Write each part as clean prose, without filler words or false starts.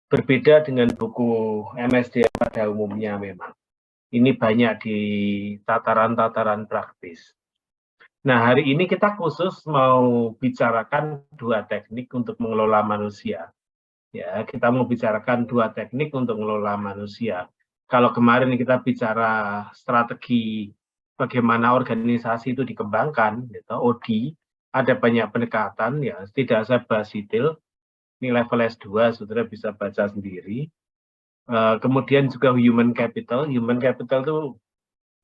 berbeda dengan buku MSDM pada umumnya memang. Ini banyak di tataran-tataran praktis. Nah, hari ini kita khusus mau bicarakan 2 teknik untuk mengelola manusia. Ya, kita mau bicarakan 2 teknik untuk mengelola manusia. Kalau kemarin kita bicara strategi bagaimana organisasi itu dikembangkan, gitu, OD, ada banyak pendekatan, ya, tidak saya bahas detail. Ini level S2, saudara bisa baca sendiri. Kemudian juga human capital. Human capital itu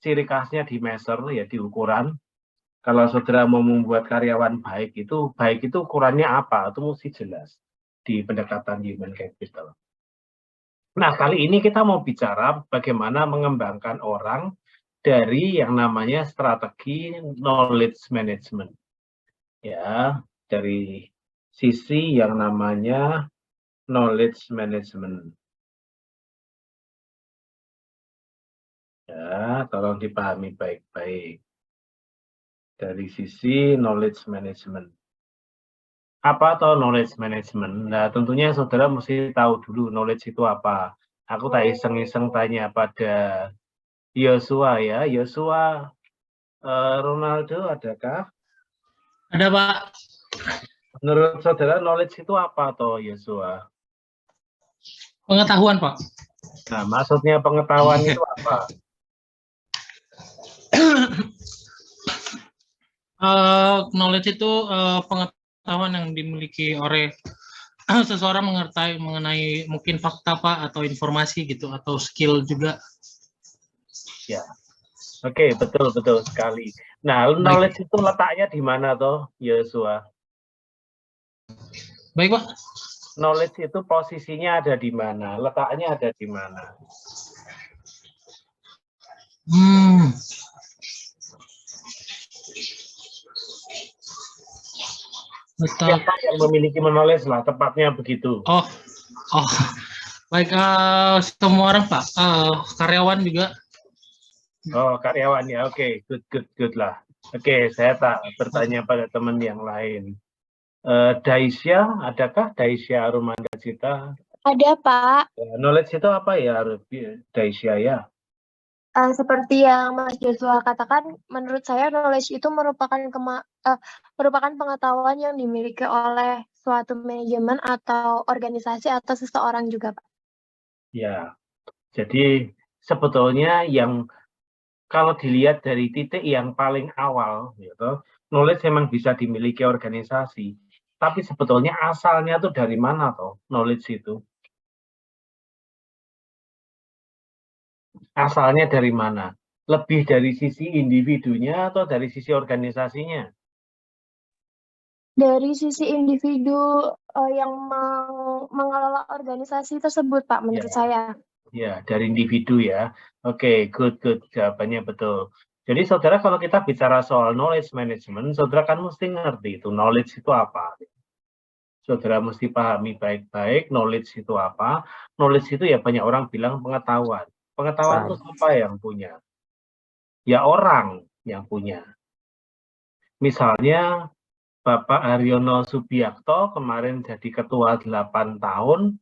ciri khasnya di measure, ya, di ukuran. Kalau saudara mau membuat karyawan baik itu ukurannya apa? Itu mesti jelas di pendekatan human capital. Nah, kali ini kita mau bicara bagaimana mengembangkan orang dari yang namanya strategi knowledge management. Ya, dari sisi yang namanya knowledge management. Ya, tolong dipahami baik-baik. Dari sisi knowledge management. Apa atau knowledge management? Nah, tentunya saudara mesti tahu dulu knowledge itu apa. Aku tak iseng-iseng tanya pada Yosua ya. Yosua, Ronaldo adakah? Ada, Pak. Menurut saudara knowledge itu apa toh Yosua? Pengetahuan, Pak. Nah, maksudnya pengetahuan itu apa? Knowledge itu pengetahuan yang dimiliki oleh seseorang mengenai mungkin fakta, Pak, atau informasi gitu, atau skill juga. Ya, oke, betul sekali. Nah, knowledge itu letaknya di mana toh Yosua? Baik, Pak. Knowledge itu posisinya ada di mana? Letaknya ada di mana? Siapa yang memiliki knowledge lah, tepatnya begitu. Oh, baik, semua orang, Pak. Karyawan juga. Oh, karyawan ya, oke, good lah. Oke, saya tak bertanya pada teman yang lain. Daisya, adakah Daisya Arumanda Cita? Ada, Pak. Knowledge itu apa ya, Daisya ya? Seperti yang Mas Joshua katakan, menurut saya knowledge itu merupakan pengetahuan yang dimiliki oleh suatu manajemen atau organisasi atau seseorang juga, Pak. Ya, jadi sebetulnya yang kalau dilihat dari titik yang paling awal, gitu, knowledge memang bisa dimiliki organisasi. Tapi sebetulnya asalnya tuh dari mana toh knowledge itu? Asalnya dari mana? Lebih dari sisi individunya atau dari sisi organisasinya? Dari sisi individu yang mengelola organisasi tersebut, Pak, menurut saya. Ya, dari individu ya. Oke, good. Jawabannya betul. Jadi saudara kalau kita bicara soal knowledge management, saudara kan mesti ngerti itu knowledge itu apa. Saudara mesti pahami baik-baik knowledge itu apa. Knowledge itu ya banyak orang bilang pengetahuan. Pengetahuan itu siapa yang punya? Ya orang yang punya. Misalnya Bapak Haryono Subiakto kemarin jadi ketua 8 tahun,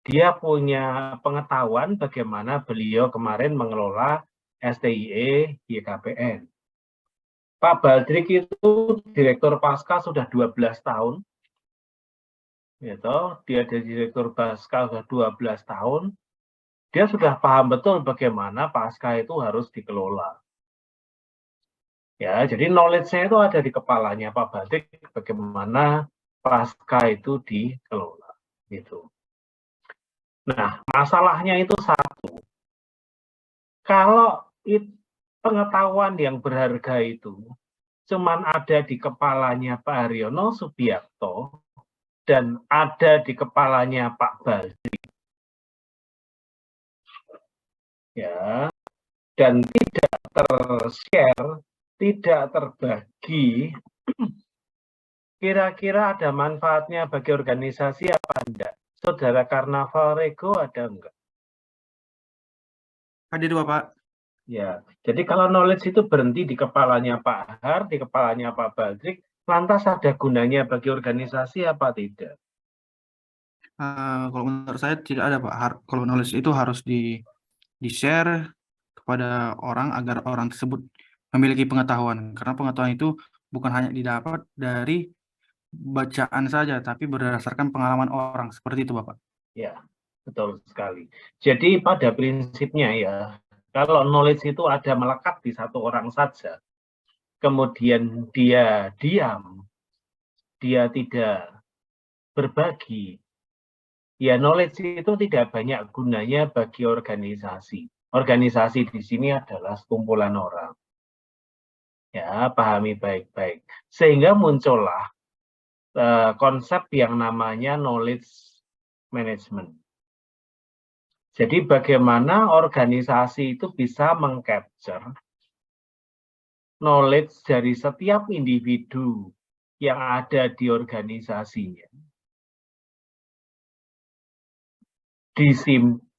dia punya pengetahuan bagaimana beliau kemarin mengelola STIE YKPN. Pak Baldrik itu direktur Pasca sudah 12 tahun. Gitu. Dia jadi direktur Pasca sudah 12 tahun. Dia sudah paham betul bagaimana Pasca itu harus dikelola. Ya, jadi knowledge-nya itu ada di kepalanya Pak Baldrik bagaimana Pasca itu dikelola. Gitu. Nah, masalahnya itu satu. Kalau pengetahuan yang berharga itu cuman ada di kepalanya Pak Haryono Subiakto dan ada di kepalanya Pak Baldrik, ya, dan tidak ter-share, tidak terbagi, kira-kira ada manfaatnya bagi organisasi apa enggak? Saudara Karnaval Rego ada enggak? Ada 2, Pak. Ya, jadi kalau knowledge itu berhenti di kepalanya Pak Har, di kepalanya Pak Baldrik, lantas ada gunanya bagi organisasi apa tidak? Kalau menurut saya tidak ada, Pak. Kalau knowledge itu harus di-share kepada orang agar orang tersebut memiliki pengetahuan. Karena pengetahuan itu bukan hanya didapat dari bacaan saja, tapi berdasarkan pengalaman orang. Seperti itu, Bapak. Ya, betul sekali. Jadi pada prinsipnya ya, kalau knowledge itu ada melekat di satu orang saja, kemudian dia diam, dia tidak berbagi, ya knowledge itu tidak banyak gunanya bagi organisasi. Organisasi di sini adalah sekumpulan orang. Ya, pahami baik-baik. Sehingga muncullah konsep yang namanya knowledge management. Jadi bagaimana organisasi itu bisa mengcapture knowledge dari setiap individu yang ada di organisasinya.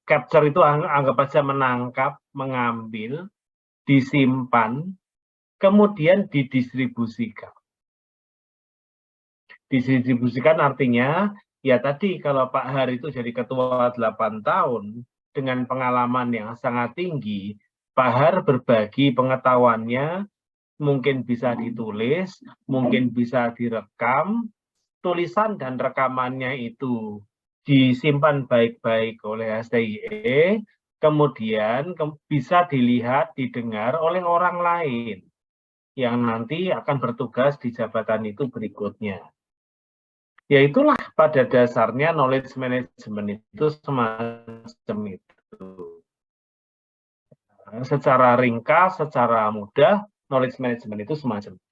Capture itu anggap saja menangkap, mengambil, disimpan, kemudian didistribusikan. Didistribusikan artinya, ya tadi kalau Pak Har itu jadi ketua 8 tahun, dengan pengalaman yang sangat tinggi, Pak Har berbagi pengetahuannya, mungkin bisa ditulis, mungkin bisa direkam, tulisan dan rekamannya itu disimpan baik-baik oleh STIE, kemudian bisa dilihat, didengar oleh orang lain yang nanti akan bertugas di jabatan itu berikutnya. Ya itulah pada dasarnya knowledge management itu semacam itu. Secara ringkas, secara mudah, knowledge management itu semacam itu.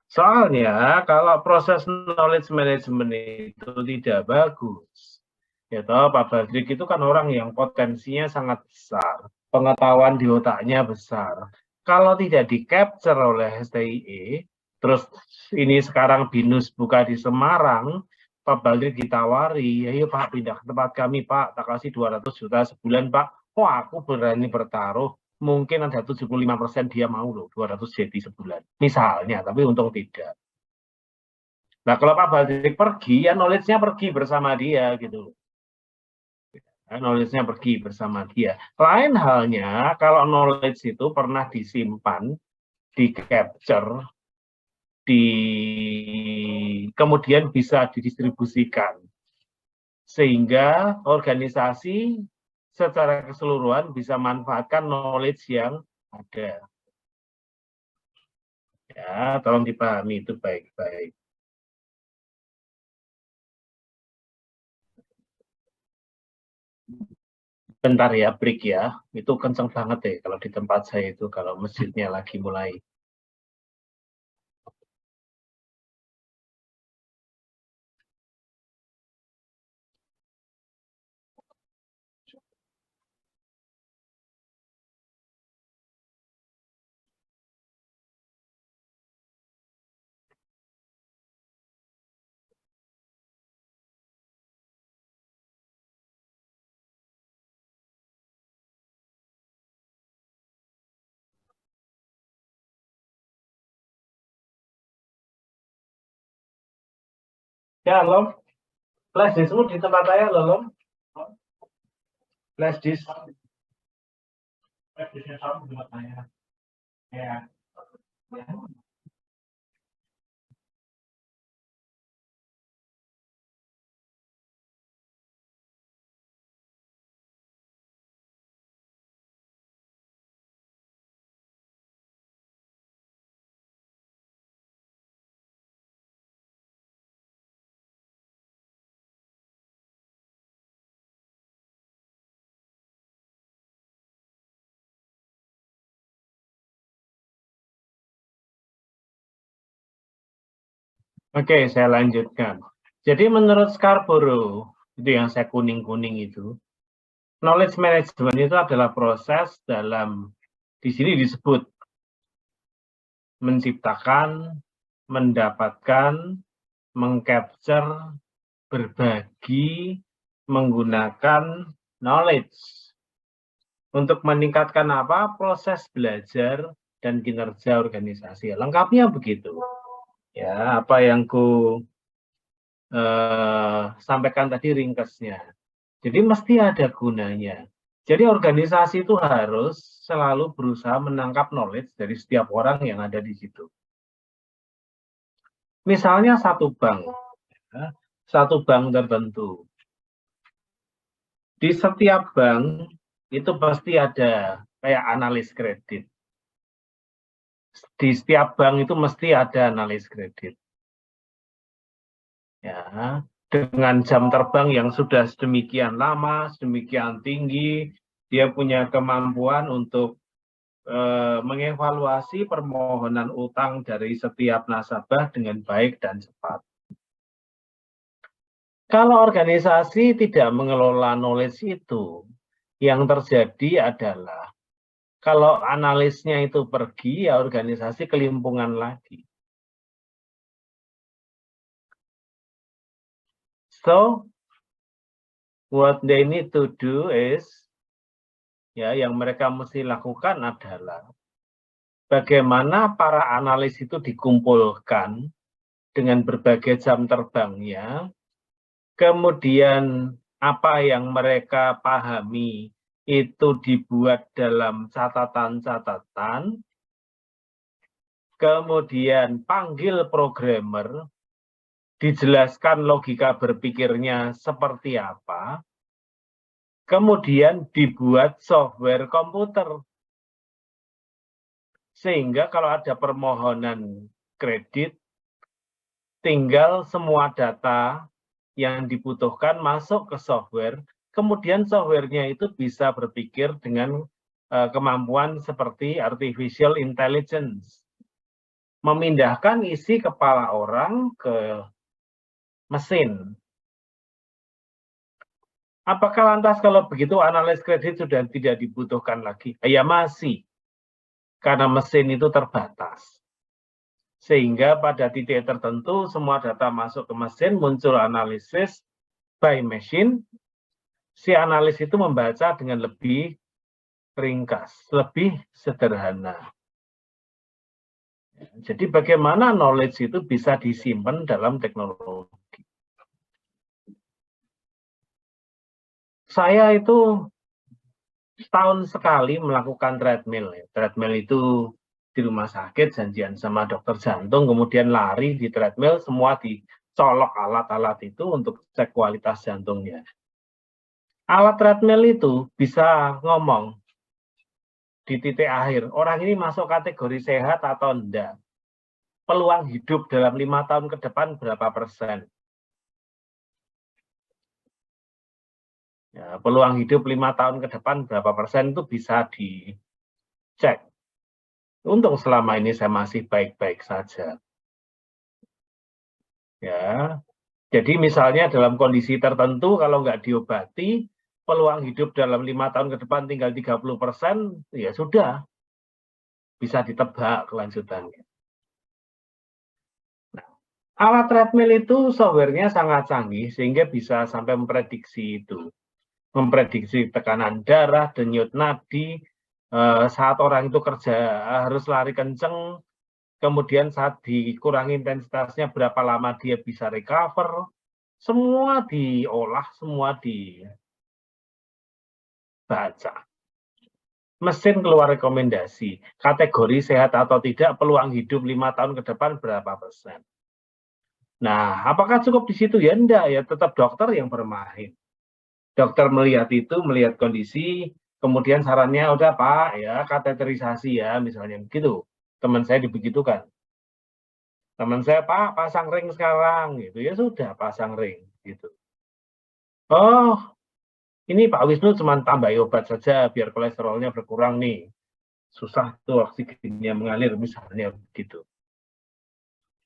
Soalnya kalau proses knowledge management itu tidak bagus, ya toh Pak Badrik itu kan orang yang potensinya sangat besar, pengetahuan di otaknya besar. Kalau tidak di-capture oleh STIE, terus ini sekarang BINUS buka di Semarang, Pak Badrik ditawari, ayo Pak pindah ke tempat kami Pak, tak kasih 200 juta sebulan Pak. Oh aku berani bertaruh, mungkin ada 75% dia mau loh 200 jadi sebulan. Misalnya, tapi untung tidak. Nah kalau Pak Badrik pergi, ya knowledge-nya pergi bersama dia gitu. Knowledge-nya pergi bersama dia. Lain halnya kalau knowledge itu pernah disimpan, di-capture, kemudian bisa didistribusikan. Sehingga organisasi secara keseluruhan bisa manfaatkan knowledge yang ada. Ya, tolong dipahami itu baik-baik. Bentar ya, break ya. Itu kenceng banget deh kalau di tempat saya itu, kalau masjidnya lagi mulai. Ya, Lom. Flash diskmu di tempat saya, Lom. Flash disk. Flash disknya sama di tempat saya. Ya. Oke, saya lanjutkan. Jadi menurut Scarborough, itu yang saya kuning-kuning itu, knowledge management itu adalah proses dalam, di sini disebut, menciptakan, mendapatkan, mengcapture, berbagi, menggunakan knowledge. Untuk meningkatkan apa? Proses belajar dan kinerja organisasi. Lengkapnya begitu. Ya, apa yang ku sampaikan tadi ringkasnya. Jadi mesti ada gunanya. Jadi organisasi itu harus selalu berusaha menangkap knowledge dari setiap orang yang ada di situ. Misalnya satu bank tertentu. Di setiap bank itu pasti ada kayak analis kredit. Di setiap bank itu mesti ada analis kredit. Ya, dengan jam terbang yang sudah sedemikian lama, sedemikian tinggi, dia punya kemampuan untuk mengevaluasi permohonan utang dari setiap nasabah dengan baik dan cepat. Kalau organisasi tidak mengelola knowledge itu, yang terjadi adalah kalau analisnya itu pergi, ya organisasi kelimpungan lagi. So, what they need to do is, ya, yang mereka mesti lakukan adalah bagaimana para analis itu dikumpulkan dengan berbagai jam terbangnya, kemudian apa yang mereka pahami itu dibuat dalam catatan-catatan, kemudian panggil programmer, dijelaskan logika berpikirnya seperti apa, kemudian dibuat software komputer. Sehingga kalau ada permohonan kredit, tinggal semua data yang dibutuhkan masuk ke software, kemudian softwarenya itu bisa berpikir dengan kemampuan seperti artificial intelligence. Memindahkan isi kepala orang ke mesin. Apakah lantas kalau begitu analis kredit sudah tidak dibutuhkan lagi? Ya masih, karena mesin itu terbatas. Sehingga pada titik tertentu semua data masuk ke mesin, muncul analisis by machine, si analis itu membaca dengan lebih ringkas, lebih sederhana. Jadi bagaimana knowledge itu bisa disimpan dalam teknologi. Saya itu setahun sekali melakukan treadmill. Treadmill itu di rumah sakit, janjian sama dokter jantung, kemudian lari di treadmill, semua dicolok alat-alat itu untuk cek kualitas jantungnya. Alat treadmill itu bisa ngomong di titik akhir, orang ini masuk kategori sehat atau enggak. Peluang hidup dalam 5 tahun ke depan berapa persen? Ya, peluang hidup 5 tahun ke depan berapa persen itu bisa dicek. Untung selama ini saya masih baik-baik saja. Ya, jadi misalnya dalam kondisi tertentu kalau nggak diobati, peluang hidup dalam 5 tahun ke depan tinggal 30%, ya sudah, bisa ditebak kelanjutannya. Nah, alat treadmill itu softwarenya sangat canggih sehingga bisa sampai memprediksi itu. Memprediksi tekanan darah, denyut nadi, saat orang itu kerja harus lari kenceng, kemudian saat dikurangi intensitasnya berapa lama dia bisa recover, semua diolah, semua dibaca. Mesin keluar rekomendasi, kategori sehat atau tidak, peluang hidup 5 tahun ke depan berapa persen. Nah, apakah cukup di situ? Ya enggak, ya tetap dokter yang bermain. Dokter melihat itu, melihat kondisi, kemudian sarannya udah Pak, ya kateterisasi ya, misalnya begitu. Teman saya dibegitukan. Teman saya Pak, pasang ring sekarang, gitu ya sudah pasang ring, gitu. Oh, ini Pak Wisnu cuma tambah obat saja biar kolesterolnya berkurang nih. Susah tuh oksigennya mengalir, misalnya begitu.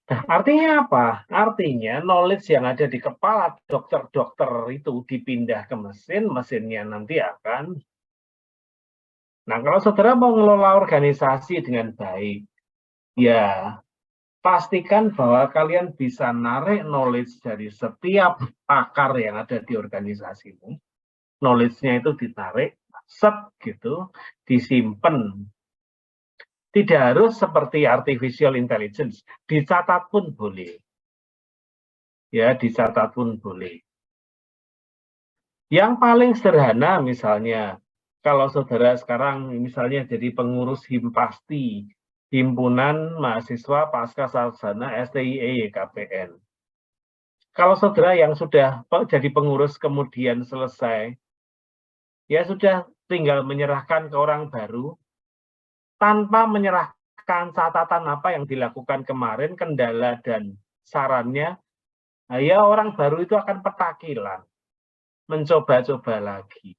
Nah, artinya apa? Artinya knowledge yang ada di kepala dokter-dokter itu dipindah ke mesin, mesinnya nanti akan. Nah, kalau saudara mau mengelola organisasi dengan baik, ya pastikan bahwa kalian bisa narik knowledge dari setiap pakar yang ada di organisasimu. Knowledge-nya itu ditarik, set gitu, disimpan. Tidak harus seperti artificial intelligence, dicatat pun boleh. Ya, dicatat pun boleh. Yang paling sederhana misalnya, kalau saudara sekarang misalnya jadi pengurus Himpasti, Himpunan Mahasiswa Pasca Sarjana STIE KPN. Kalau saudara yang sudah jadi pengurus kemudian selesai, ya sudah tinggal menyerahkan ke orang baru, tanpa menyerahkan catatan apa yang dilakukan kemarin, kendala dan sarannya, nah ya orang baru itu akan petakilan, mencoba-coba lagi.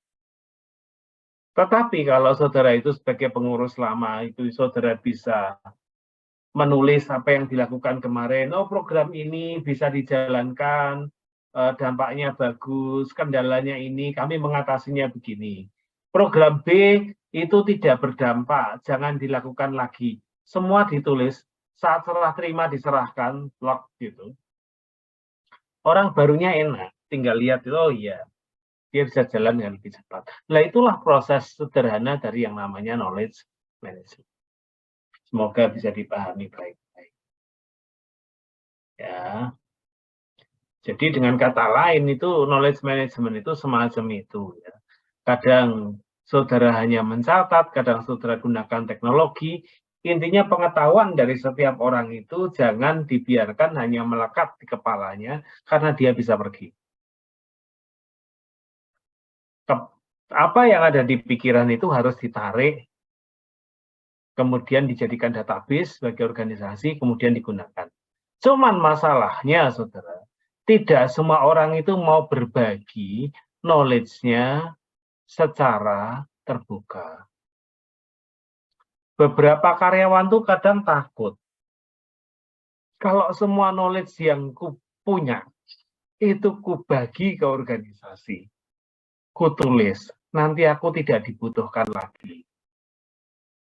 Tetapi kalau saudara itu sebagai pengurus lama, itu saudara bisa menulis apa yang dilakukan kemarin, oh program ini bisa dijalankan, dampaknya bagus, kendalanya ini, kami mengatasinya begini. Program B itu tidak berdampak, jangan dilakukan lagi. Semua ditulis, saat serah terima diserahkan, log gitu. Orang barunya enak, tinggal lihat, oh iya, dia bisa jalan dengan lebih cepat. Nah itulah proses sederhana dari yang namanya knowledge management. Semoga bisa dipahami baik-baik. Ya. Jadi dengan kata lain itu knowledge management itu semacam itu. Ya. Kadang saudara hanya mencatat, kadang saudara gunakan teknologi. Intinya pengetahuan dari setiap orang itu jangan dibiarkan hanya melekat di kepalanya karena dia bisa pergi. Apa yang ada di pikiran itu harus ditarik, kemudian dijadikan database bagi organisasi, kemudian digunakan. Cuman masalahnya, saudara, tidak semua orang itu mau berbagi knowledge-nya secara terbuka. Beberapa karyawan tuh kadang takut. Kalau semua knowledge yang ku punya, itu ku bagi ke organisasi. Ku tulis, nanti aku tidak dibutuhkan lagi.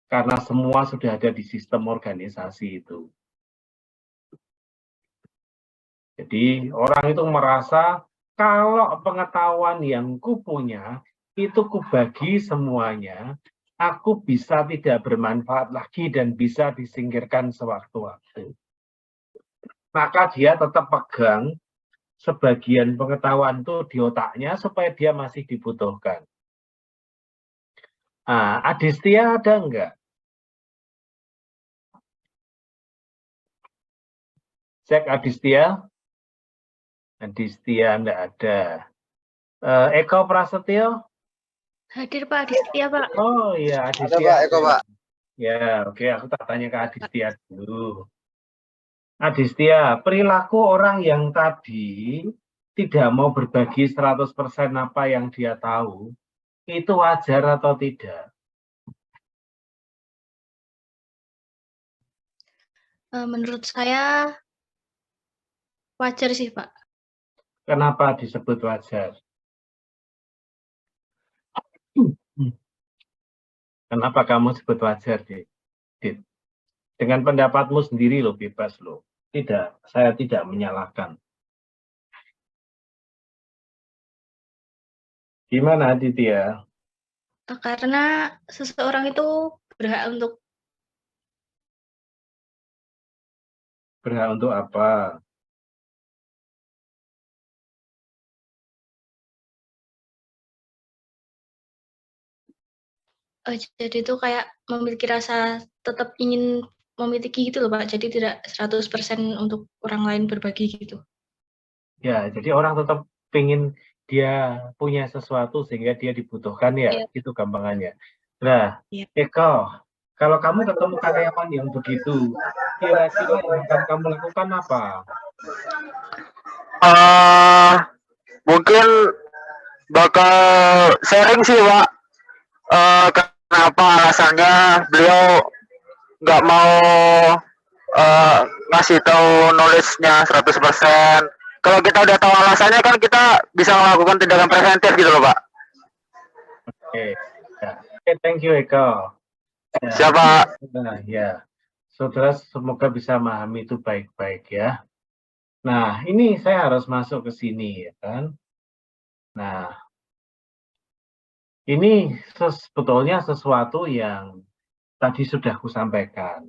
Karena semua sudah ada di sistem organisasi itu. Jadi orang itu merasa kalau pengetahuan yang ku punya itu ku bagi semuanya, aku bisa tidak bermanfaat lagi dan bisa disingkirkan sewaktu-waktu. Maka dia tetap pegang sebagian pengetahuan itu di otaknya supaya dia masih dibutuhkan. Nah, Adistia ada enggak? Cek Adistia. Adistia enggak ada. Eko Prasetyo? Hadir Pak, Adistia Pak. Oh iya, Adistia. Ada Pak, Eko Pak. Ya, oke, aku tak tanya ke Adistia dulu. Adistia, perilaku orang yang tadi tidak mau berbagi 100% apa yang dia tahu, itu wajar atau tidak? Menurut saya wajar sih Pak. Kenapa disebut wajar? Kenapa kamu sebut wajar, Dit? Dengan pendapatmu sendiri loh, bebas loh. Tidak, saya tidak menyalahkan. Gimana, Aditya? Karena seseorang itu berhak Berhak untuk apa? jadi itu kayak memiliki rasa tetap ingin memiliki gitu loh Pak. Jadi tidak 100% untuk orang lain berbagi gitu. Ya, jadi orang tetap pengen dia punya sesuatu sehingga dia dibutuhkan ya, Iya. itu gampangannya. Nah, Iya. Eko, kalau kamu ketemu karyawan yang begitu, kira-kira yang akan kamu lakukan apa? Mungkin bakal sharing sih Pak. Kenapa alasannya beliau nggak mau ngasih tahu knowledge-nya 100%. Kalau kita udah tahu alasannya kan kita bisa melakukan tindakan preventif gitu loh Pak. Oke, ya. Oke, thank you Eko. Ya. Siapa? Nah, ya, saudara semoga bisa memahami itu baik-baik ya. Nah, ini saya harus masuk ke sini ya kan. Nah, ini sebetulnya sesuatu yang tadi sudah aku sampaikan.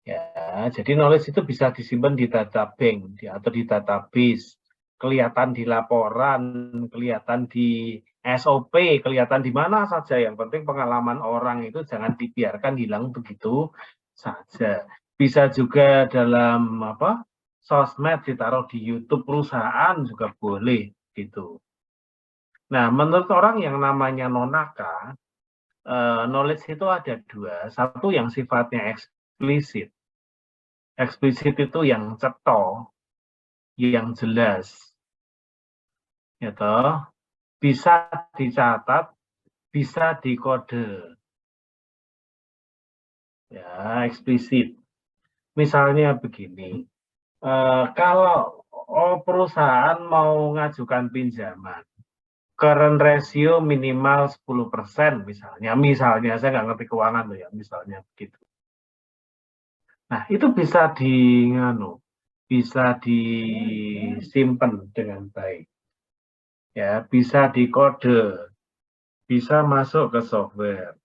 Ya, Ya, jadi knowledge itu bisa disimpan di data bank atau di database, kelihatan di laporan, kelihatan di SOP, kelihatan di mana saja. Yang penting pengalaman orang itu jangan dibiarkan hilang begitu saja. Bisa juga dalam sosmed, ditaruh di YouTube perusahaan juga boleh gitu. Nah, menurut orang yang namanya Nonaka, knowledge itu ada dua. Satu yang sifatnya eksplisit. Eksplisit itu yang cetha, yang jelas, gitu. Bisa dicatat, bisa dikode. Ya, eksplisit. Misalnya begini, kalau perusahaan mau ngajukan pinjaman, current ratio minimal 10% misalnya saya nggak ngerti keuangan loh ya, misalnya begitu. Nah, itu bisa disimpan dengan baik. Ya, bisa dikode, bisa masuk ke software.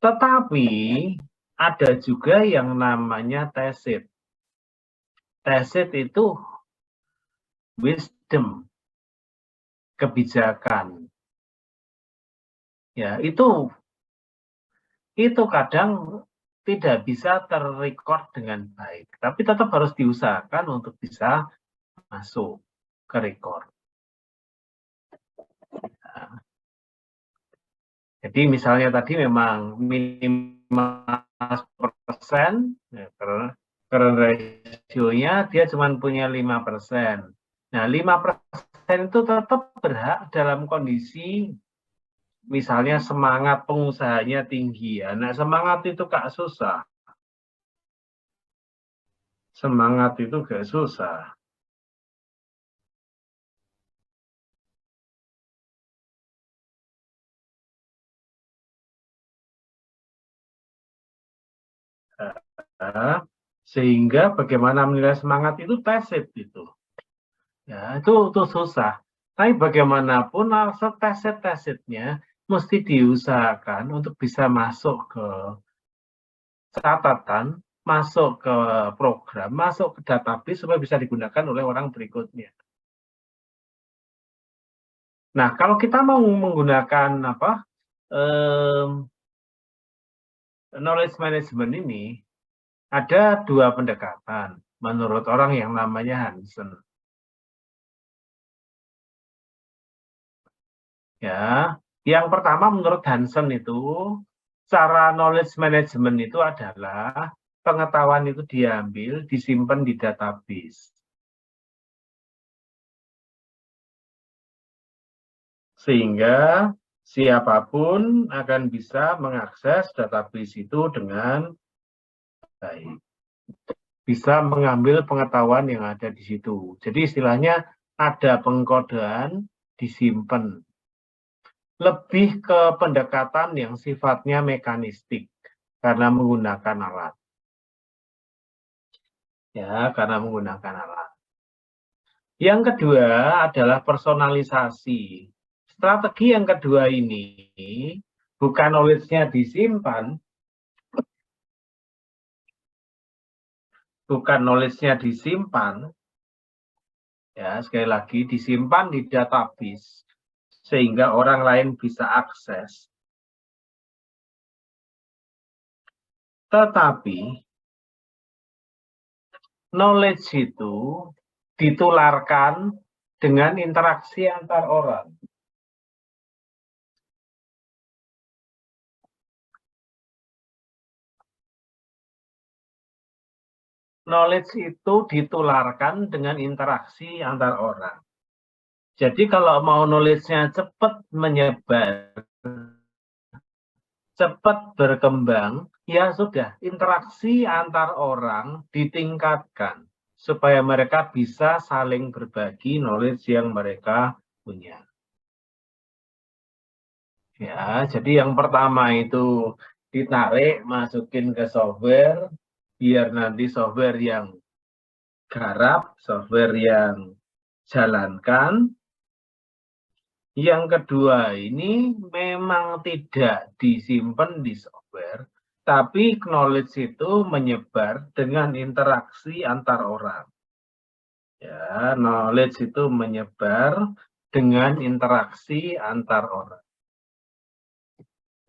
Tetapi ada juga yang namanya tacit. Tacit itu wisdom, kebijakan. Ya, itu kadang tidak bisa terrecord dengan baik, tapi tetap harus diusahakan untuk bisa masuk ke record. Nah, jadi misalnya tadi memang minimal 10%, ya, current ratio-nya dia cuma punya 5%. Nah, 5% itu tetap berhak dalam kondisi misalnya semangat pengusahanya tinggi. Ya. Nah, semangat itu gak susah. Semangat itu gak susah. Nah, sehingga bagaimana menilai semangat itu tacit itu. Ya, itu susah. Tapi bagaimanapun tacitnya mesti diusahakan untuk bisa masuk ke catatan, masuk ke program, masuk ke database supaya bisa digunakan oleh orang berikutnya. Nah, kalau kita mau menggunakan knowledge management ini, ada dua pendekatan menurut orang yang namanya Hansen. Ya, yang pertama menurut Hansen itu cara knowledge management itu adalah pengetahuan itu diambil, disimpan di database. Sehingga siapapun akan bisa mengakses database itu dengan baik. Bisa mengambil pengetahuan yang ada di situ. Jadi istilahnya ada pengkodean, disimpan. Lebih ke pendekatan yang sifatnya mekanistik karena menggunakan alat. Ya, karena menggunakan alat. Yang kedua adalah personalisasi. Strategi yang kedua ini bukan knowledge-nya disimpan, ya sekali lagi disimpan di database sehingga orang lain bisa akses. Tetapi knowledge itu ditularkan dengan interaksi antar orang. Knowledge itu ditularkan dengan interaksi antar orang. Jadi kalau mau knowledge-nya cepat menyebar, cepat berkembang, ya sudah, interaksi antar orang ditingkatkan supaya mereka bisa saling berbagi knowledge yang mereka punya. Ya, jadi yang pertama itu ditarik, masukin ke software, biar nanti software yang garap, software yang jalankan. Yang kedua ini memang tidak disimpan di software, Tapi knowledge itu menyebar dengan interaksi antar orang. Ya, knowledge itu menyebar dengan interaksi antar orang.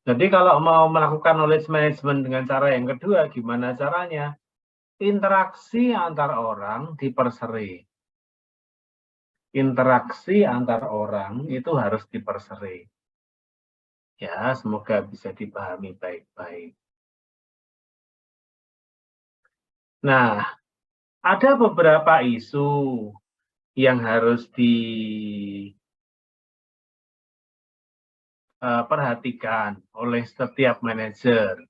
Jadi kalau mau melakukan knowledge management dengan cara yang kedua, gimana caranya? Interaksi antar orang diperseri. Interaksi antar orang itu harus diperseri. Ya, semoga bisa dipahami baik-baik. Nah, ada beberapa isu yang harus diperhatikan oleh setiap manajer.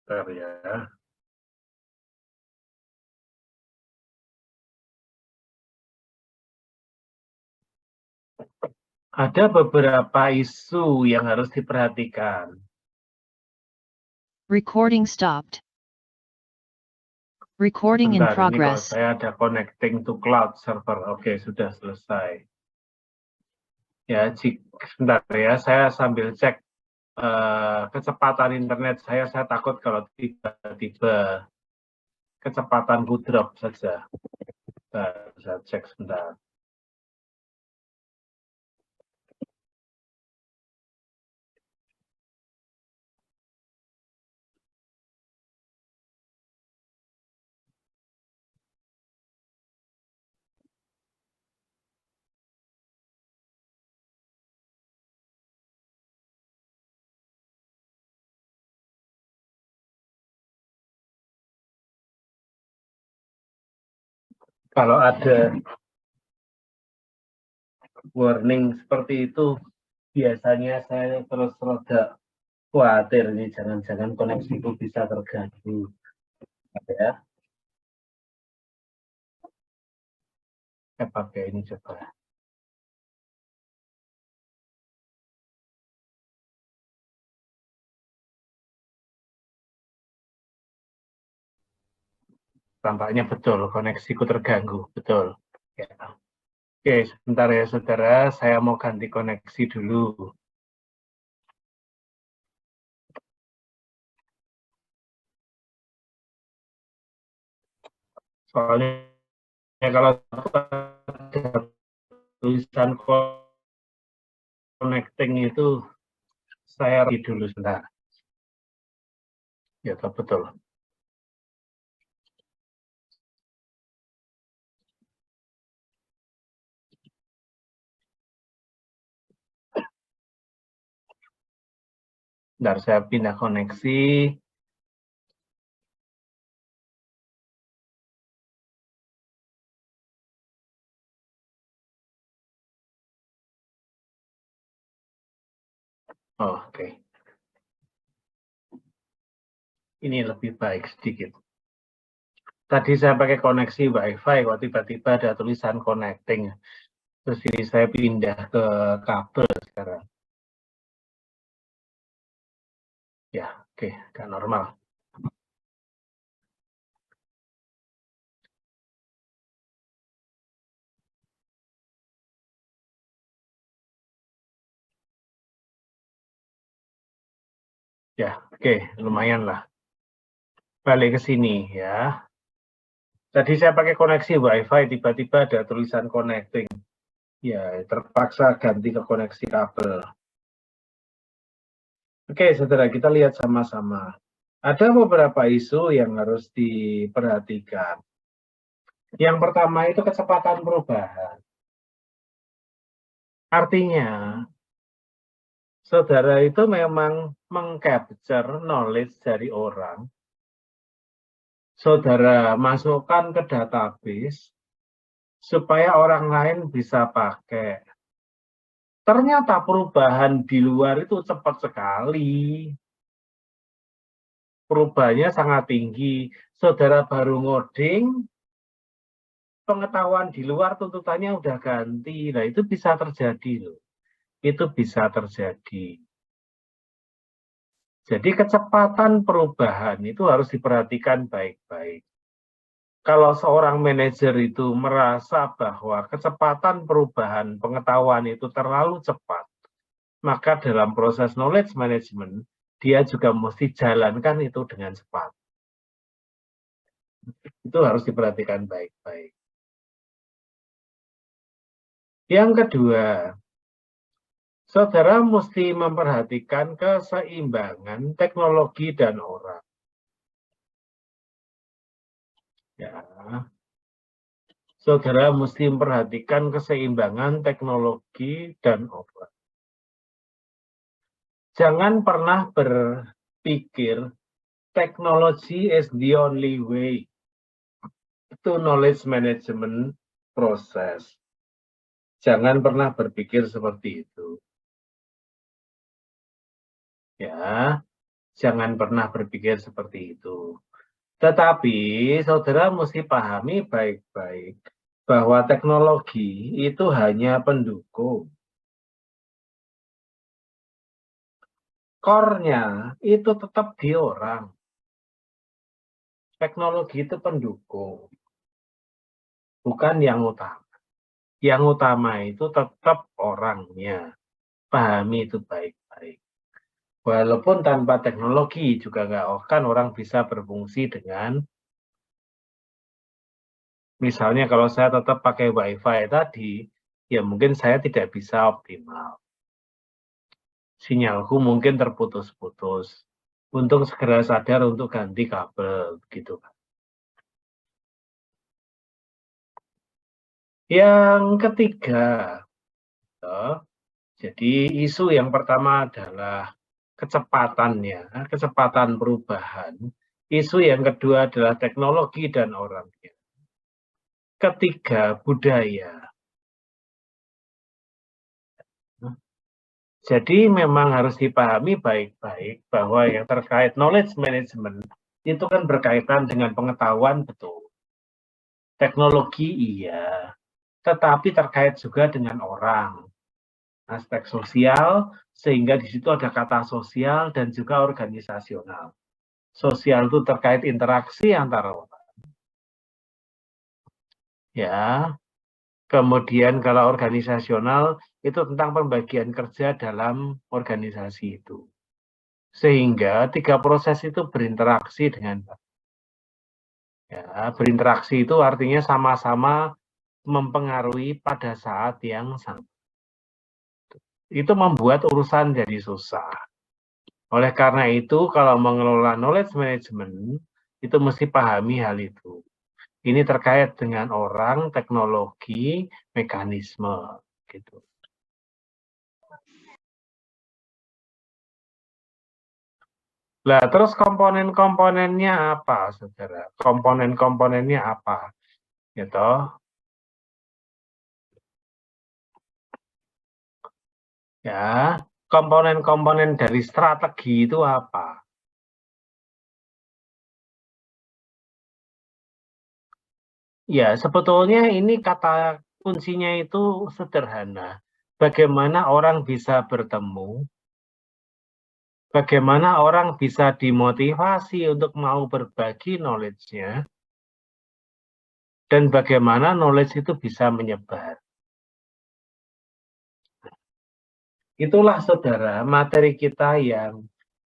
Bentar ya. Ada beberapa isu yang harus diperhatikan. Recording stopped. Recording in Bentar, ini kalau progress. saya ada connecting to cloud server. Oke, sudah selesai. Ya, sebentar ya, saya sambil cek kecepatan internet saya takut kalau tiba-tiba kecepatanku drop saja. Bentar, saya cek sebentar. Kalau ada warning seperti itu, biasanya saya terus rada khawatir nih, jangan-jangan koneksiku bisa terganggu. Ya, saya pakai ini coba. Tampaknya betul, koneksiku terganggu, betul. Ya. Oke, sebentar ya saudara, saya mau ganti koneksi dulu. Soalnya kalau ada tulisan connecting itu, saya read dulu sebentar. Ya, betul. Bentar, saya pindah koneksi. Oh, oke. Ini lebih baik sedikit. Tadi saya pakai koneksi WiFi, kok tiba-tiba ada tulisan connecting. Terus ini saya pindah ke kabel sekarang. Ya, oke, nggak normal. Ya, oke, lumayan lah. Balik ke sini ya. Tadi saya pakai koneksi WiFi, tiba-tiba ada tulisan connecting. Ya, terpaksa ganti ke koneksi kabel. Oke, saudara, kita lihat sama-sama. Ada beberapa isu yang harus diperhatikan. Yang pertama itu kecepatan perubahan. Artinya, saudara itu memang mengcapture knowledge dari orang. Saudara masukkan ke database supaya orang lain bisa pakai. Ternyata perubahan di luar itu cepat sekali. Perubahannya sangat tinggi. Saudara baru ngoding, pengetahuan di luar tuntutannya udah ganti. Nah, itu bisa terjadi loh. Itu bisa terjadi. Jadi kecepatan perubahan itu harus diperhatikan baik-baik. Kalau seorang manajer itu merasa bahwa kecepatan perubahan pengetahuan itu terlalu cepat, maka dalam proses knowledge management, dia juga mesti jalankan itu dengan cepat. Itu harus diperhatikan baik-baik. Yang kedua, saudara mesti memperhatikan keseimbangan teknologi dan orang. Ya, saudara mesti memperhatikan keseimbangan teknologi dan orang. Jangan pernah berpikir technology is the only way to knowledge management process. Jangan pernah berpikir seperti itu. Ya, jangan pernah berpikir seperti itu. Tetapi saudara mesti pahami baik-baik bahwa teknologi itu hanya pendukung. Core-nya itu tetap di orang. Teknologi itu pendukung, bukan yang utama. Yang utama itu tetap orangnya. Pahami itu baik-baik. Walaupun tanpa teknologi juga nggak akan orang bisa berfungsi dengan, misalnya kalau saya tetap pakai WiFi tadi, ya mungkin saya tidak bisa optimal. Sinyalku mungkin terputus-putus. Untung segera sadar untuk ganti kabel, gitu. Yang ketiga, jadi isu yang pertama adalah kecepatannya, kecepatan perubahan. Isu yang kedua adalah teknologi dan orangnya. Ketiga, budaya. Jadi memang harus dipahami baik-baik bahwa yang terkait knowledge management itu kan berkaitan dengan pengetahuan, betul. Teknologi iya, tetapi terkait juga dengan orang. Aspek sosial, sehingga di situ ada kata sosial dan juga organisasional. Sosial itu terkait interaksi antara orang. Ya, kemudian kalau organisasional itu tentang pembagian kerja dalam organisasi itu. Sehingga tiga proses itu berinteraksi dengan baik. Ya, berinteraksi itu artinya sama-sama mempengaruhi pada saat yang sama. Itu membuat urusan jadi susah. Oleh karena itu, kalau mengelola knowledge management, itu mesti pahami hal itu. Ini terkait dengan orang, teknologi, mekanisme, gitu. Lah, terus komponen-komponennya apa, saudara? Komponen-komponennya apa? Gitu. Ya, komponen-komponen dari strategi itu apa? Ya, sebetulnya ini kata kuncinya itu sederhana. Bagaimana orang bisa bertemu, bagaimana orang bisa dimotivasi untuk mau berbagi knowledge-nya, dan bagaimana knowledge itu bisa menyebar. Itulah saudara materi kita yang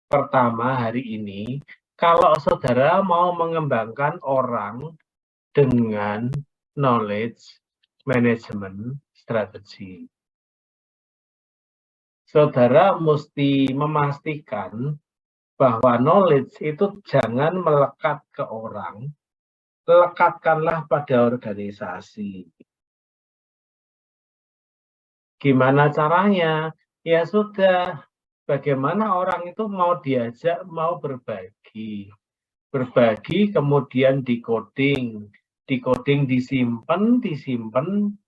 pertama hari ini. Kalau saudara mau mengembangkan orang dengan knowledge management strategy, saudara mesti memastikan bahwa knowledge itu jangan melekat ke orang, lekatkanlah pada organisasi. Gimana caranya? Ya sudah, bagaimana orang itu mau diajak, mau berbagi. Berbagi kemudian decoding. Decoding disimpan,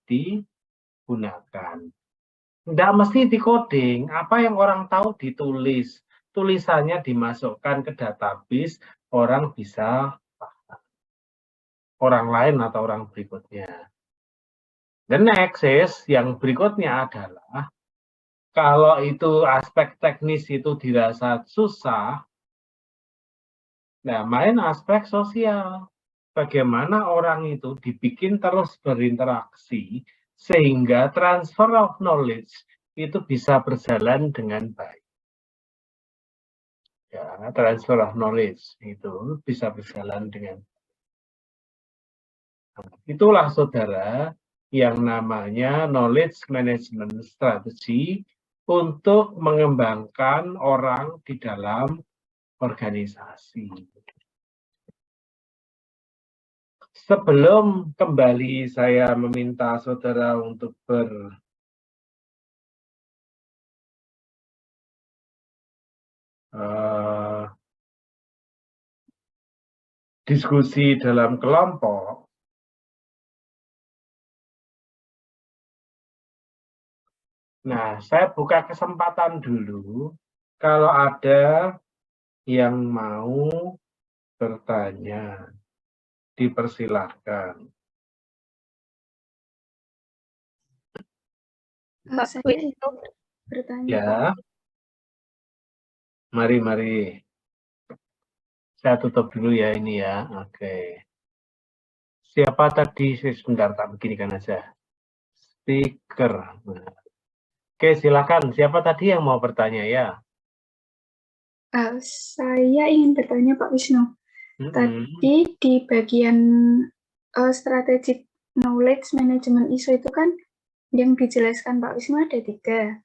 digunakan. Tidak mesti decoding, apa yang orang tahu ditulis. Tulisannya dimasukkan ke database, orang bisa paham. Orang lain atau orang berikutnya. The next is, yang berikutnya adalah Kalau itu aspek teknis itu dirasa susah, nah main aspek sosial. Bagaimana orang itu dibikin terus berinteraksi, sehingga transfer of knowledge itu bisa berjalan dengan baik. Ya, transfer of knowledge itu bisa berjalan dengan baik. Itulah saudara yang namanya knowledge management strategy untuk mengembangkan orang di dalam organisasi. Sebelum kembali saya meminta saudara untuk diskusi dalam kelompok. Nah, saya buka kesempatan dulu. Kalau ada yang mau bertanya, dipersilahkan. Saya ingin bertanya, Ya, Pak. mari. Saya tutup dulu ya ini ya. Oke. Siapa tadi? Sebentar, tak beginikan aja. Speaker. Nah. Oke, silakan. Siapa tadi yang mau bertanya ya? Saya ingin bertanya, Pak Wisnu. Tadi di bagian strategic knowledge management ISO itu kan yang dijelaskan Pak Wisnu ada 3.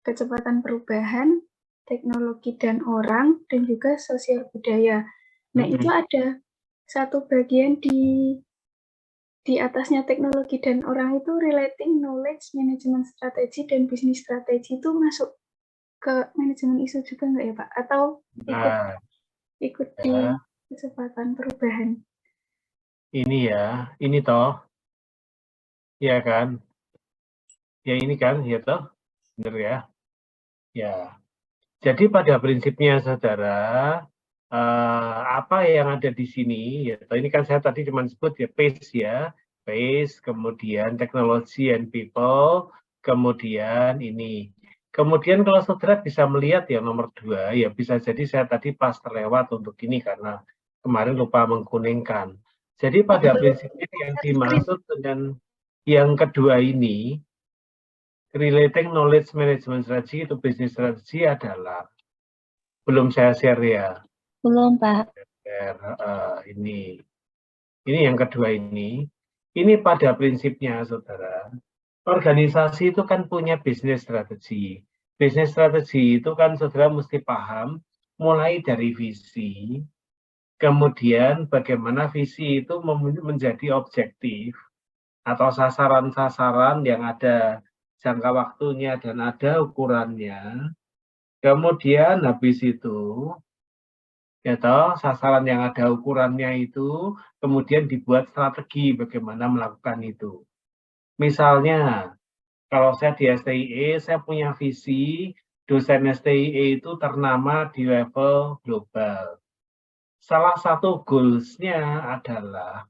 Kecepatan perubahan, teknologi dan orang, dan juga sosial budaya. Nah, itu ada satu bagian di atasnya teknologi dan orang itu relating knowledge management strategy dan business strategy itu masuk ke manajemen ISO juga nggak ya Pak? Atau ikut di kecepatan perubahan? Ini ya, ini toh, ya kan? Ya ini kan, ya toh, benar ya? Ya. Jadi pada prinsipnya saudara, apa yang ada di sini, ya, ini kan saya tadi cuma sebut ya pace, kemudian teknologi and people, kemudian ini. Kemudian kalau saudara bisa melihat yang nomor 2, ya bisa jadi saya tadi pas terlewat untuk ini karena kemarin lupa mengkuningkan. Jadi pada prinsipnya yang dimaksud dengan yang kedua ini, relating knowledge management strategy to business strategy adalah, belum saya share ya. Belum, Pak. Ini yang kedua ini pada prinsipnya saudara, organisasi itu kan punya business strategy. Business strategy itu kan saudara mesti paham mulai dari visi, kemudian bagaimana visi itu menjadi objektif atau sasaran-sasaran yang ada jangka waktunya dan ada ukurannya. Kemudian habis itu, ya toh, sasaran yang ada ukurannya itu, kemudian dibuat strategi bagaimana melakukan itu. Misalnya, kalau saya di STIE, saya punya visi, dosen STIE itu ternama di level global. Salah satu goals-nya adalah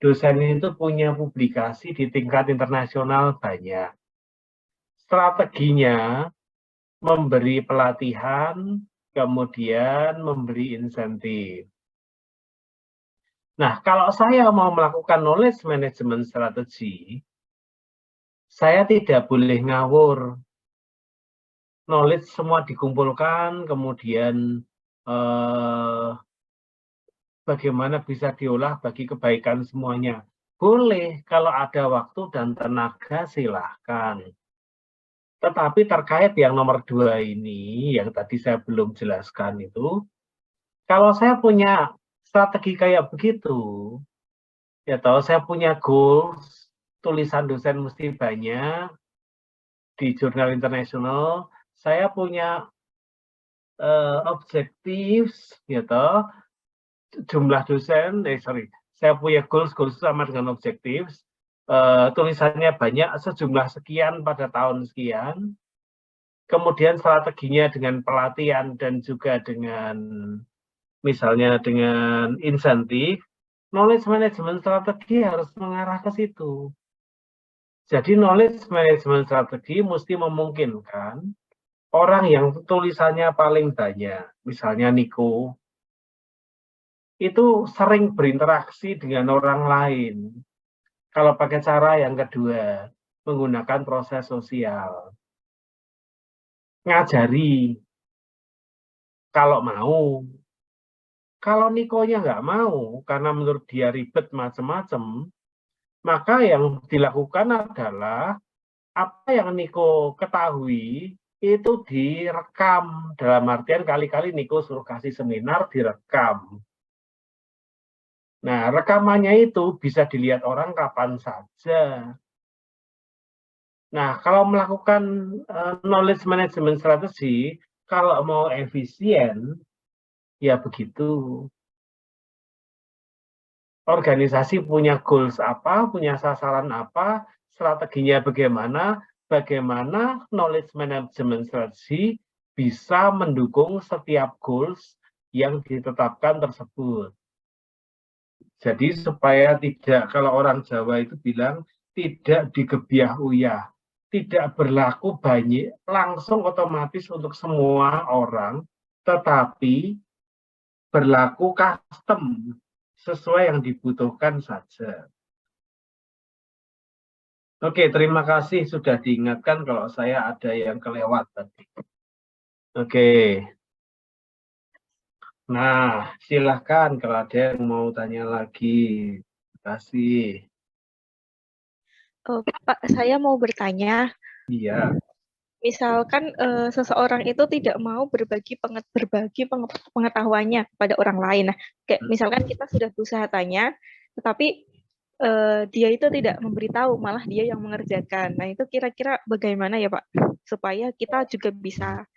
dosen itu punya publikasi di tingkat internasional banyak. Strateginya memberi pelatihan, kemudian memberi insentif. Nah, kalau saya mau melakukan knowledge management strategy, saya tidak boleh ngawur. Knowledge semua dikumpulkan, kemudian bagaimana bisa diolah bagi kebaikan semuanya. Boleh, kalau ada waktu dan tenaga silahkan. Tetapi terkait yang nomor 2 ini, yang tadi saya belum jelaskan itu, kalau saya punya strategi kayak begitu, ya tahu saya punya goals, tulisan dosen mesti banyak, di jurnal internasional, saya punya objektif, ya tahu, jumlah dosen, saya punya goals sama dengan objektif, tulisannya banyak, sejumlah sekian pada tahun sekian, kemudian strateginya dengan pelatihan dan juga dengan misalnya dengan insentif, knowledge management strategi harus mengarah ke situ. Jadi knowledge management strategi mesti memungkinkan orang yang tulisannya paling banyak, misalnya Niko, itu sering berinteraksi dengan orang lain. Kalau pakai cara yang kedua, menggunakan proses sosial. Ngajari, kalau mau. Kalau Nikonya nggak mau, karena menurut dia ribet macam-macam, maka yang dilakukan adalah apa yang Niko ketahui itu direkam. Dalam artian kali-kali Niko suruh kasih seminar direkam. Nah, rekamannya itu bisa dilihat orang kapan saja. Nah, kalau melakukan knowledge management strategy, kalau mau efisien, ya begitu. Organisasi punya goals apa, punya sasaran apa, strateginya bagaimana knowledge management strategy bisa mendukung setiap goals yang ditetapkan tersebut. Jadi supaya tidak, kalau orang Jawa itu bilang, tidak digebiah uyah, tidak berlaku banyak, langsung otomatis untuk semua orang, tetapi berlaku custom, sesuai yang dibutuhkan saja. Oke, terima kasih sudah diingatkan kalau saya ada yang kelewat tadi. Oke. Nah, silahkan kalau ada yang mau tanya lagi. Terima kasih. Pak, saya mau bertanya. Iya. Misalkan seseorang itu tidak mau berbagi pengetahuannya kepada orang lain. Nah, kayak misalkan kita sudah berusaha tanya, tetapi dia itu tidak memberitahu, malah dia yang mengerjakan. Nah, itu kira-kira bagaimana ya, Pak? Supaya kita juga bisa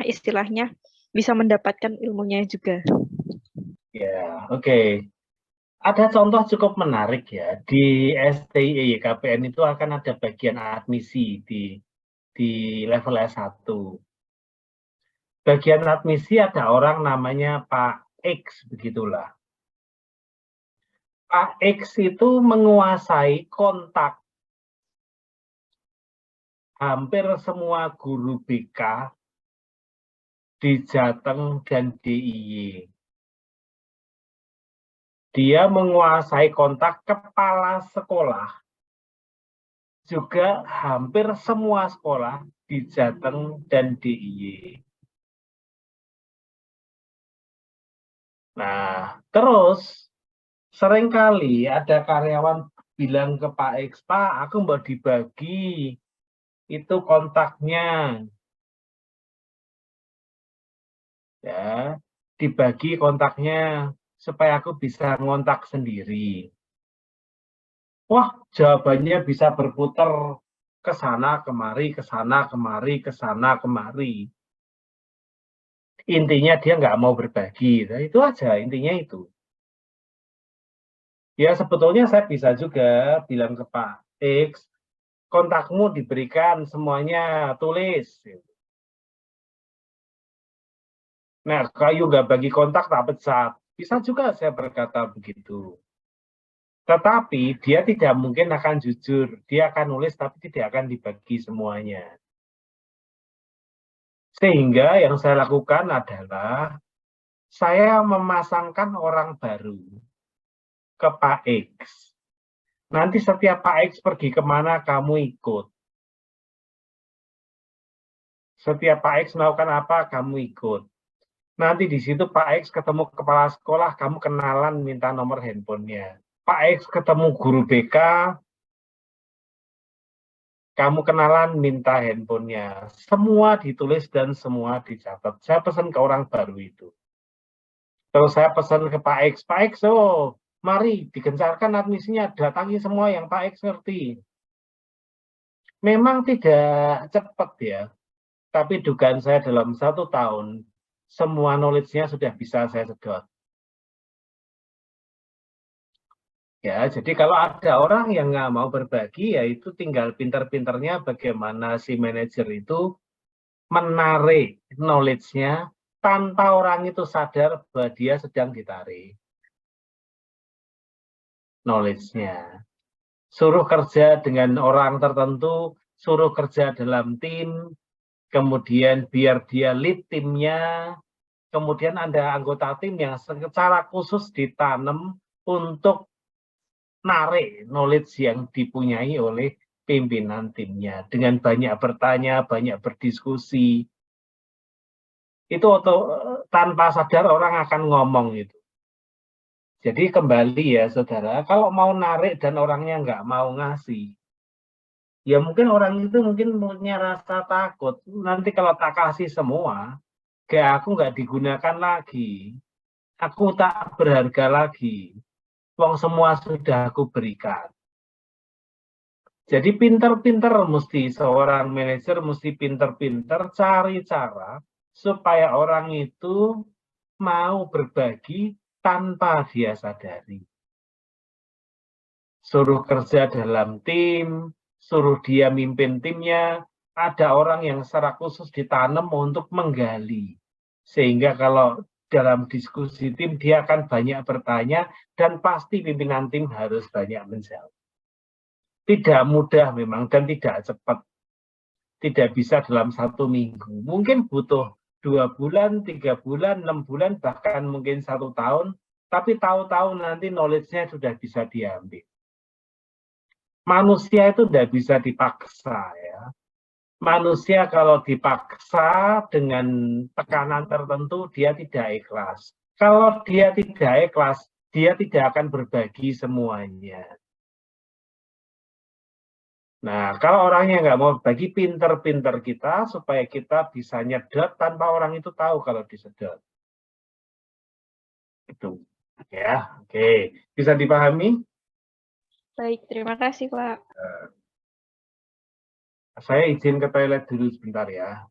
istilahnya bisa mendapatkan ilmunya juga. Ya, oke. Ada contoh cukup menarik ya. Di STI YKPN itu akan ada bagian admisi di level S1. Bagian admisi ada orang namanya Pak X, begitulah. Pak X itu menguasai kontak hampir semua guru BK di Jateng dan DIY. Dia menguasai kontak kepala sekolah, juga hampir semua sekolah di Jateng dan DIY. Nah, terus seringkali ada karyawan bilang ke Pak X, Pak, aku mau dibagi itu kontaknya. Ya, dibagi kontaknya supaya aku bisa ngontak sendiri. Wah, jawabannya bisa berputar ke sana kemari, ke sana kemari, ke sana kemari. Intinya dia nggak mau berbagi. Nah, itu aja, intinya itu. Ya, sebetulnya saya bisa juga bilang ke Pak X, kontakmu diberikan semuanya, tulis. Nah, kayu nggak bagi kontak tak pecat. Bisa juga saya berkata begitu. Tetapi dia tidak mungkin akan jujur. Dia akan nulis tapi tidak akan dibagi semuanya. Sehingga yang saya lakukan adalah saya memasangkan orang baru ke Pak X. Nanti setiap Pak X pergi kemana kamu ikut. Setiap Pak X melakukan apa kamu ikut. Nanti di situ Pak X ketemu kepala sekolah, kamu kenalan minta nomor handphonenya. Pak X ketemu guru BK, kamu kenalan minta handphonenya. Semua ditulis dan semua dicatat. Saya pesan ke orang baru itu. Terus saya pesan ke Pak X, oh mari digencarkan admisinya, datangi semua yang Pak X ngerti. Memang tidak cepat ya, tapi dugaan saya dalam 1 tahun, semua knowledge-nya sudah bisa saya sedot. Ya, jadi kalau ada orang yang nggak mau berbagi, ya itu tinggal pinter-pinternya bagaimana si manajer itu menarik knowledge-nya tanpa orang itu sadar bahwa dia sedang ditarik knowledge-nya. suruh kerja dengan orang tertentu, suruh kerja dalam tim, kemudian biar dia lead timnya, kemudian ada anggota tim yang secara khusus ditanam untuk narik knowledge yang dipunyai oleh pimpinan timnya. Dengan banyak bertanya, banyak berdiskusi, itu tanpa sadar orang akan ngomong itu. Jadi kembali ya saudara, kalau mau narik dan orangnya nggak mau ngasih, ya mungkin orang itu mungkin punya rasa takut. Nanti kalau tak kasih semua, kayak aku nggak digunakan lagi, aku tak berharga lagi. Wong semua sudah aku berikan. Jadi pinter-pinter mesti seorang manajer mesti pinter-pinter cari cara supaya orang itu mau berbagi tanpa dia sadari. Suruh kerja dalam tim, suruh dia mimpin timnya, ada orang yang secara khusus ditanam untuk menggali. Sehingga kalau dalam diskusi tim dia akan banyak bertanya dan pasti pimpinan tim harus banyak menjawab. Tidak mudah memang dan tidak cepat. Tidak bisa dalam 1 minggu. Mungkin butuh 2 bulan, 3 bulan, 6 bulan, bahkan mungkin 1 tahun. Tapi tahu-tahu nanti knowledge-nya sudah bisa diambil. Manusia itu tidak bisa dipaksa ya. Manusia kalau dipaksa dengan tekanan tertentu, dia tidak ikhlas. Kalau dia tidak ikhlas, dia tidak akan berbagi semuanya. Nah, kalau orangnya nggak mau bagi, pinter-pinter kita supaya kita bisa nyedot tanpa orang itu tahu kalau disedot. Itu, ya, oke. Bisa dipahami? Baik, terima kasih, Pak. Saya izin ke toilet dulu sebentar ya.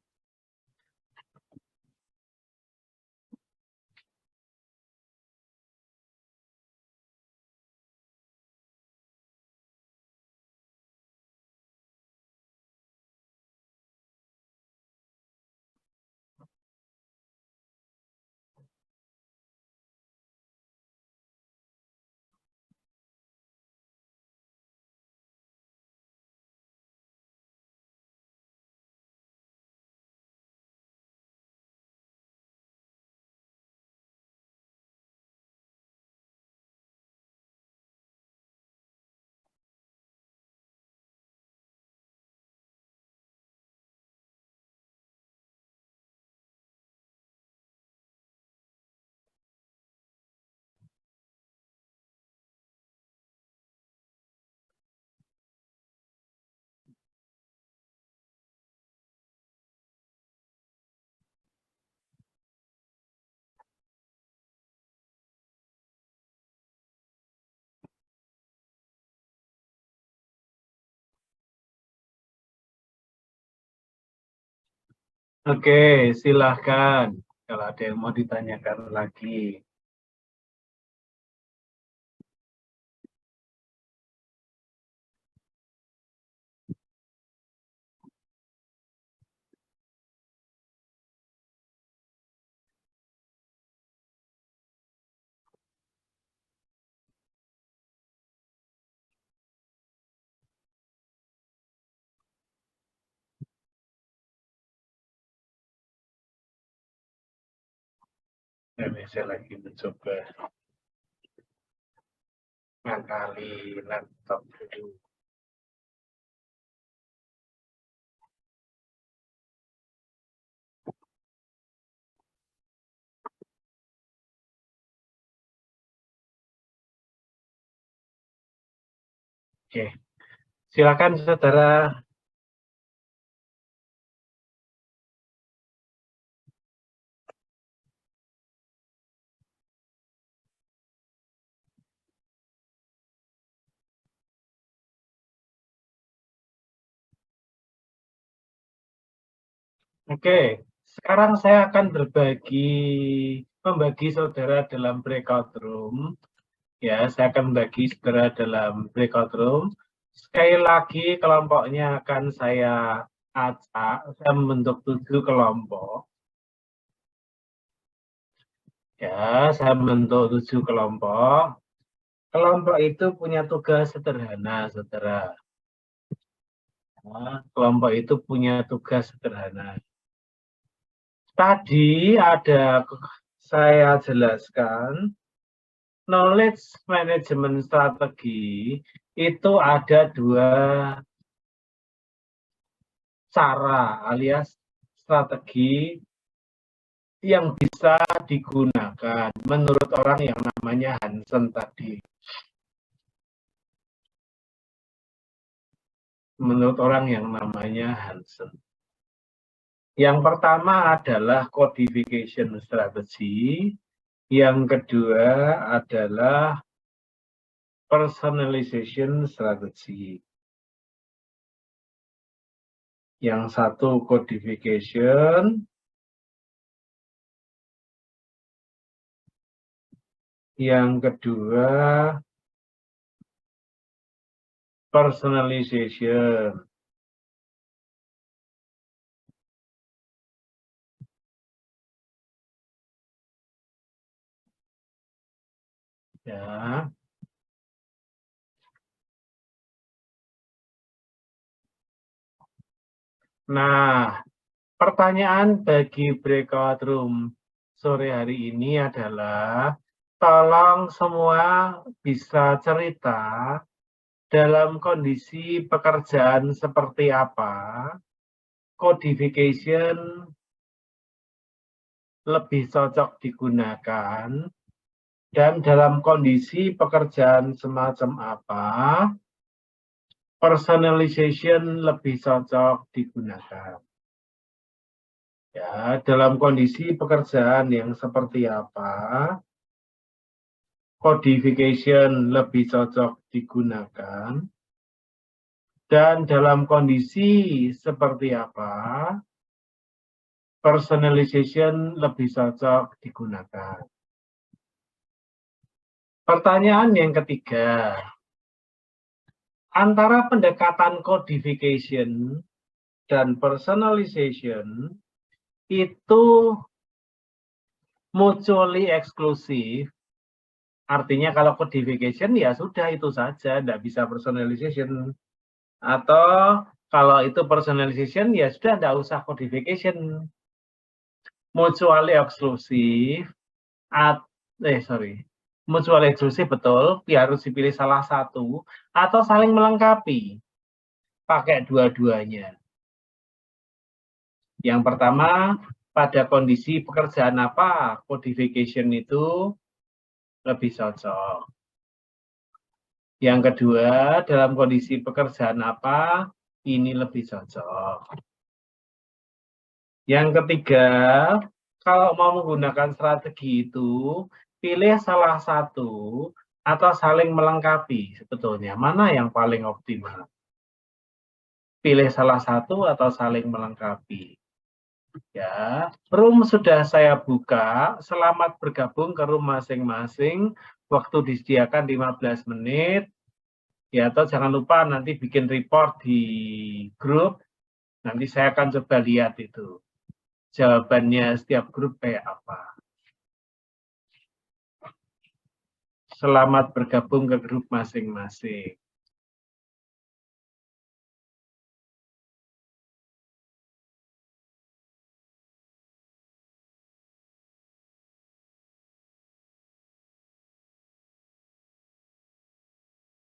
Oke, silahkan. Kalau ada yang mau ditanyakan lagi. Ini saya lagi mencoba ngakali laptop dulu. Oke, silakan saudara. Oke, sekarang saya akan membagi saudara dalam breakout room. Ya, saya akan membagi saudara dalam breakout room. Sekali lagi kelompoknya akan saya acak, saya membentuk 7 kelompok. Ya, saya membentuk 7 kelompok. Kelompok itu punya tugas sederhana, saudara. Nah, kelompok itu punya tugas sederhana. Tadi ada saya jelaskan, knowledge management strategi itu ada 2 cara alias strategi yang bisa digunakan menurut orang yang namanya Hansen tadi. Menurut orang yang namanya Hansen. Yang pertama adalah codification strategy, yang kedua adalah personalization strategy. Yang satu codification, yang kedua personalization. Ya. Nah, pertanyaan bagi breakout room sore hari ini adalah, tolong semua bisa cerita dalam kondisi pekerjaan seperti apa codification lebih cocok digunakan, dan dalam kondisi pekerjaan semacam apa personalization lebih cocok digunakan. Ya, dalam kondisi pekerjaan yang seperti apa codification lebih cocok digunakan, dan dalam kondisi seperti apa personalization lebih cocok digunakan. Pertanyaan yang ketiga, antara pendekatan codification dan personalization itu mutually exclusive. Artinya kalau codification ya sudah itu saja, tidak bisa personalization. Atau kalau itu personalization ya sudah tidak usah codification. Mutually exclusive, mutually exclusive betul, ya harus dipilih salah satu, atau saling melengkapi, pakai dua-duanya. Yang pertama, pada kondisi pekerjaan apa codification itu lebih cocok. Yang kedua, dalam kondisi pekerjaan apa ini lebih cocok. Yang ketiga, kalau mau menggunakan strategi itu, pilih salah satu atau saling melengkapi sebetulnya. Mana yang paling optimal? Pilih salah satu atau saling melengkapi. Ya, room sudah saya buka. Selamat bergabung ke room masing-masing. Waktu disediakan 15 menit. Ya, atau jangan lupa nanti bikin report di grup. Nanti saya akan coba lihat itu. Jawabannya setiap grup kayak apa. Selamat bergabung ke grup masing-masing.